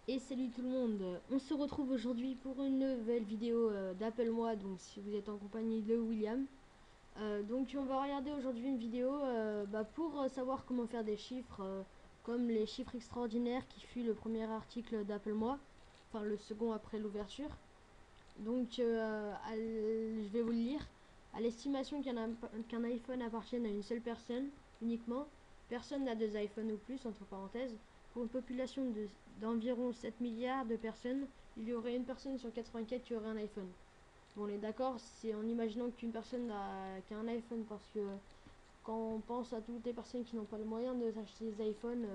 Et salut tout le monde, on se retrouve aujourd'hui pour une nouvelle vidéo d'Appelle-moi, donc si vous êtes en compagnie de William. Donc on va regarder aujourd'hui une vidéo pour savoir comment faire des chiffres, comme les chiffres extraordinaires qui fut le premier article d'Appelle-moi, enfin le second après l'ouverture. Donc je vais vous le lire. À l'estimation qu'un iPhone appartienne à une seule personne uniquement, personne n'a deux iPhones ou plus, entre parenthèses. Pour une population d'environ 7 milliards de personnes, il y aurait une personne sur 84 qui aurait un iPhone. Bon, on est d'accord, c'est en imaginant qu'une personne qu'un iPhone, parce que quand on pense à toutes les personnes qui n'ont pas le moyen de s'acheter des iPhones,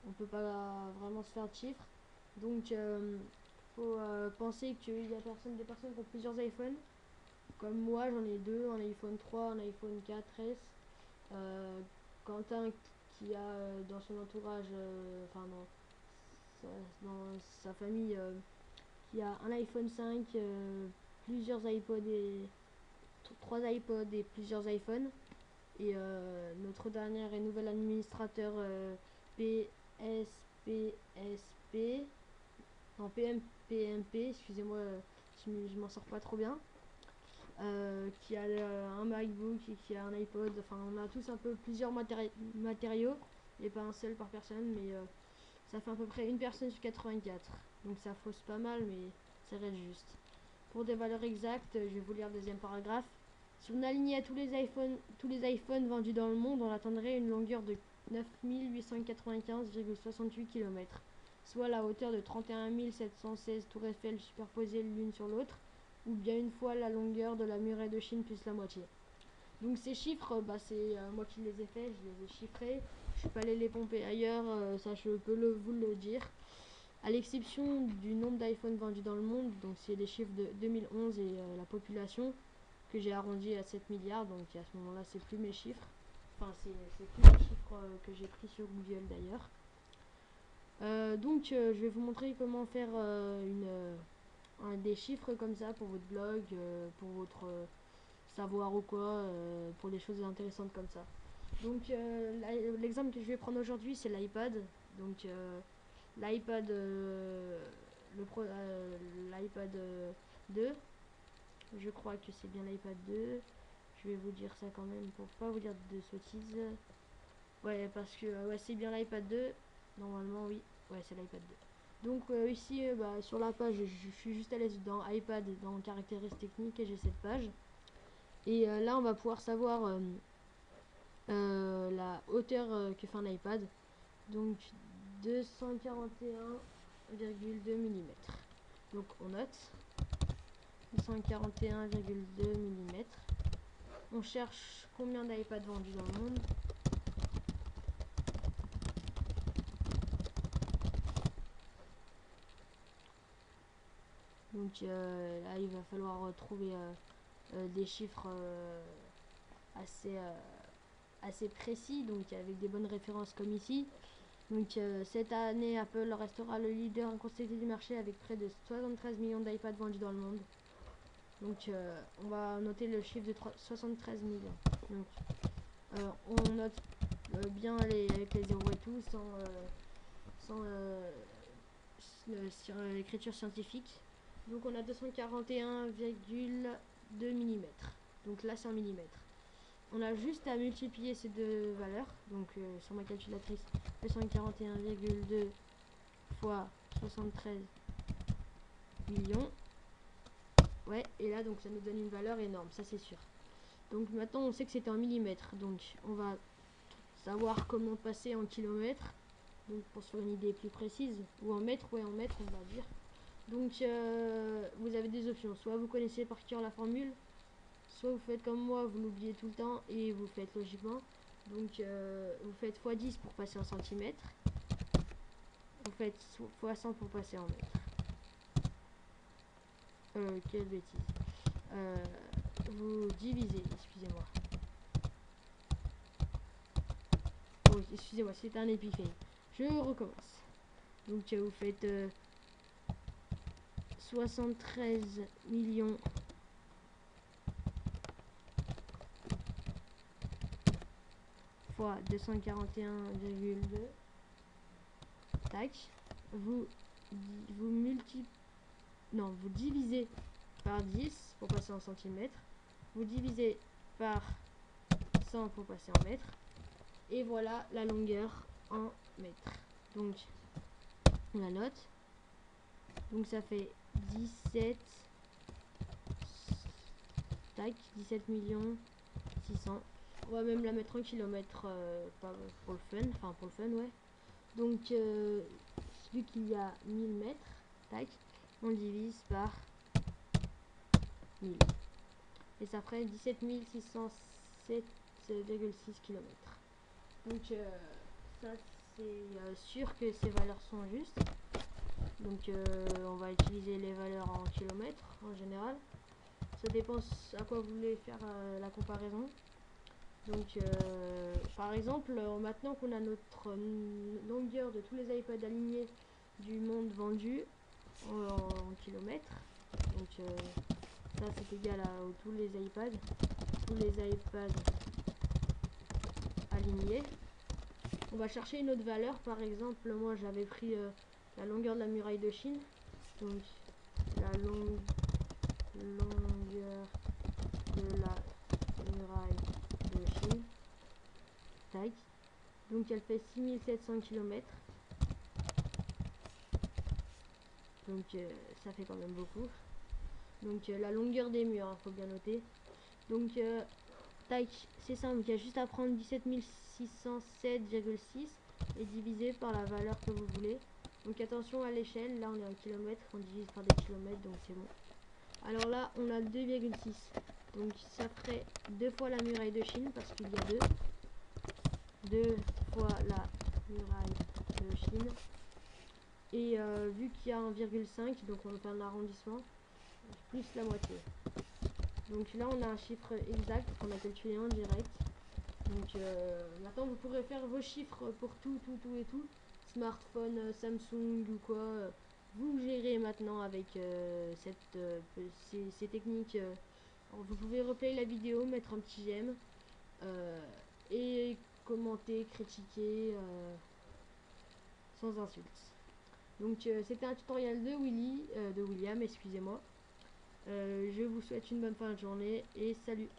on peut pas vraiment se faire de chiffres. Donc, faut penser qu'il y a des personnes qui ont plusieurs iPhones. Comme moi, j'en ai deux, un iPhone 3, un iPhone 4S. Euh, Quentin qui a dans son entourage, dans sa famille, qui a un iPhone 5, plusieurs iPods et trois iPods et plusieurs iPhones. Et notre dernier et nouvel administrateur PSPSP, non PMP, excusez-moi, je m'en sors pas trop bien. Qui a un MacBook et qui a un iPod. Enfin, on a tous un peu plusieurs matériaux et pas un seul par personne, mais ça fait à peu près une personne sur 84. Donc ça fausse pas mal, mais ça reste juste. Pour des valeurs exactes, je vais vous lire le deuxième paragraphe. Si on alignait tous les iPhones vendus dans le monde, on atteindrait une longueur de 9895,68 km, soit la hauteur de 31 716 tours Eiffel superposées l'une sur l'autre, ou bien une fois la longueur de la muraille de Chine plus la moitié. Donc ces chiffres, c'est moi qui les ai faits, je les ai chiffrés. Je suis pas allé les pomper ailleurs, ça je peux vous le dire. À l'exception du nombre d'iPhone vendus dans le monde, donc c'est les chiffres de 2011 et la population que j'ai arrondi à 7 milliards, donc à ce moment-là c'est plus mes chiffres. Enfin c'est plus les chiffres que j'ai pris sur Google d'ailleurs. Je vais vous montrer comment faire des chiffres comme ça pour votre blog, pour votre savoir ou quoi, pour des choses intéressantes comme ça. Donc l'exemple que je vais prendre aujourd'hui c'est l'iPad. Donc l'iPad l'iPad 2, je crois que c'est bien l'iPad 2. Je vais vous dire ça quand même pour pas vous dire de sottises. Ouais, parce que ouais, c'est bien l'iPad 2. Normalement, oui. Ouais, c'est l'iPad 2. Donc ici, sur la page, je suis juste allé dans iPad, dans caractéristiques techniques, et j'ai cette page. Et là, on va pouvoir savoir la hauteur que fait un iPad. Donc 241,2 mm. Donc on note 241,2 mm. On cherche combien d'iPad vendus dans le monde. Donc là, il va falloir trouver des chiffres assez précis, donc avec des bonnes références comme ici. Donc cette année, Apple restera le leader incontesté du marché avec près de 73 millions d'iPads vendus dans le monde. Donc on va noter le chiffre de 73 millions. Donc on note bien avec les zéros et tout, sans l'écriture scientifique. Donc on a 241,2 mm. Donc là c'est en millimètres. On a juste à multiplier ces deux valeurs. Donc sur ma calculatrice, 241,2 fois 73 millions. Ouais, et là donc ça nous donne une valeur énorme, ça c'est sûr. Donc maintenant on sait que c'était en millimètres. Donc on va savoir comment passer en kilomètres. Donc pour se faire une idée plus précise. Ou en mètres, ouais en mètres on va dire. Donc vous avez des options. Soit vous connaissez par cœur la formule, soit vous faites comme moi, vous l'oubliez tout le temps et vous faites logiquement. Donc vous faites x10 pour passer en centimètres. Vous faites x100 pour passer en mètres. Quelle bêtise. Vous divisez, excusez-moi. Oh, excusez-moi, c'est un épiphène. Je recommence. Donc vous faites 73 millions fois 241,2. Tac. Vous vous divisez par 10 pour passer en centimètres, vous divisez par 100 pour passer en mètres, et voilà la longueur en mètres. Donc on la note, donc ça fait 17 17 millions 600. On va même la mettre en kilomètres pour le fun, ouais. Donc vu qu'il y a 1000 mètres, tac, on divise par 1000 et ça ferait 17 607,6 km. Donc ça c'est sûr que ces valeurs sont justes. Donc on va utiliser les valeurs en kilomètres en général. Ça dépend à quoi vous voulez faire la comparaison. Donc par exemple, maintenant qu'on a notre longueur de tous les iPads alignés du monde vendus en kilomètres, donc ça c'est égal à tous les iPads alignés. On va chercher une autre valeur. Par exemple, moi j'avais pris la longueur de la muraille de Chine, donc la longueur de la muraille de Chine, tac, donc elle fait 6700 km, donc ça fait quand même beaucoup. Donc la longueur des murs, hein, faut bien noter. Donc tac, c'est simple, il y a juste à prendre 17 607,6 et diviser par la valeur que vous voulez. Donc attention à l'échelle, là on est en kilomètres, on divise par des kilomètres, donc c'est bon. Alors là on a 2,6, donc ça ferait 2 fois la muraille de Chine, parce qu'il y a 2 fois la muraille de Chine. Et vu qu'il y a 1,5, donc on va faire un arrondissement, plus la moitié. Donc là on a un chiffre exact qu'on a calculé en direct. Donc maintenant vous pourrez faire vos chiffres pour tout et tout. Smartphone, Samsung ou quoi. Vous gérez maintenant avec ces techniques. Vous pouvez replay la vidéo, mettre un petit j'aime et commenter, critiquer sans insultes. Donc c'était un tutoriel de William, excusez-moi. Je vous souhaite une bonne fin de journée et salut.